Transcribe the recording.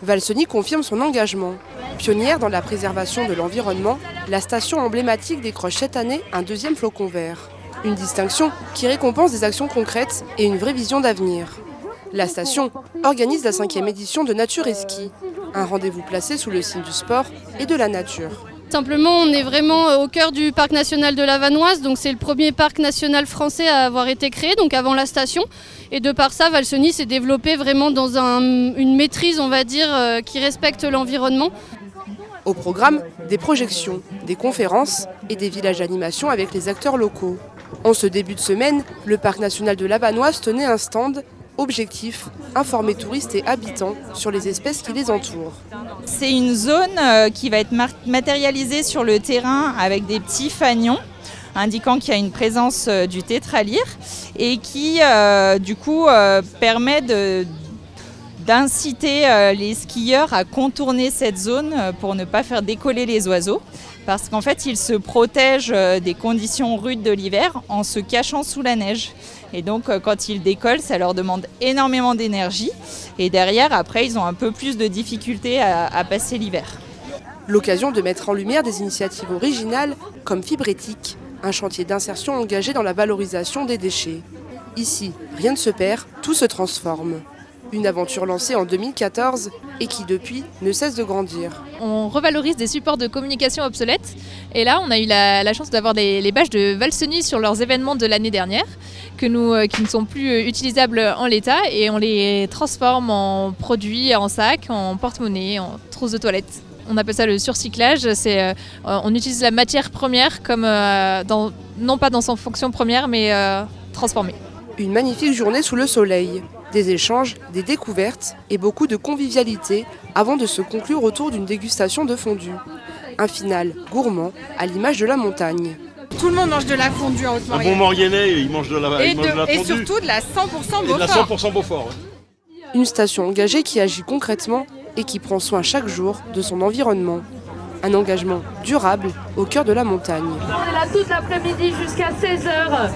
Valseny confirme son engagement. Pionnière dans la préservation de l'environnement, la station emblématique décroche cette année un deuxième flocon vert. Une distinction qui récompense des actions concrètes et une vraie vision d'avenir. La station organise la 5e édition de Nature et Ski, un rendez-vous placé sous le signe du sport et de la nature. Simplement, on est vraiment au cœur du parc national de la Vanoise, donc c'est le premier parc national français à avoir été créé, donc avant la station. Et de par ça, Valseny s'est développé vraiment dans une maîtrise, on va dire, qui respecte l'environnement. Au programme, des projections, des conférences et des villages d'animation avec les acteurs locaux. En ce début de semaine, le parc national de la Vanoise tenait un stand. Objectif, informer touristes et habitants sur les espèces qui les entourent. C'est une zone qui va être matérialisée sur le terrain avec des petits fanions indiquant qu'il y a une présence du tétralyre et qui du coup permet d'inciter les skieurs à contourner cette zone pour ne pas faire décoller les oiseaux. Parce qu'en fait, ils se protègent des conditions rudes de l'hiver en se cachant sous la neige. Et donc, quand ils décollent, ça leur demande énormément d'énergie. Et derrière, après, ils ont un peu plus de difficultés à passer l'hiver. L'occasion de mettre en lumière des initiatives originales comme Fibrétique, un chantier d'insertion engagé dans la valorisation des déchets. Ici, rien ne se perd, tout se transforme. Une aventure lancée en 2014 et qui depuis ne cesse de grandir. On revalorise des supports de communication obsolètes et là on a eu la chance d'avoir les badges de Valseny sur leurs événements de l'année dernière qui ne sont plus utilisables en l'état et on les transforme en produits, en sacs, en porte-monnaie, en trousses de toilette. On appelle ça le surcyclage, on utilise la matière première comme non pas dans son fonction première mais transformée. Une magnifique journée sous le soleil. Des échanges, des découvertes et beaucoup de convivialité avant de se conclure autour d'une dégustation de fondue. Un final gourmand à l'image de la montagne. Tout le monde mange de la fondue en Haute-Maurienne. Un bon Mauriennais, il mange de la fondue. Et surtout de la 100% Beaufort. Et de la 100% Beaufort. Une station engagée qui agit concrètement et qui prend soin chaque jour de son environnement. Un engagement durable au cœur de la montagne. On est là toute l'après-midi jusqu'à 16h.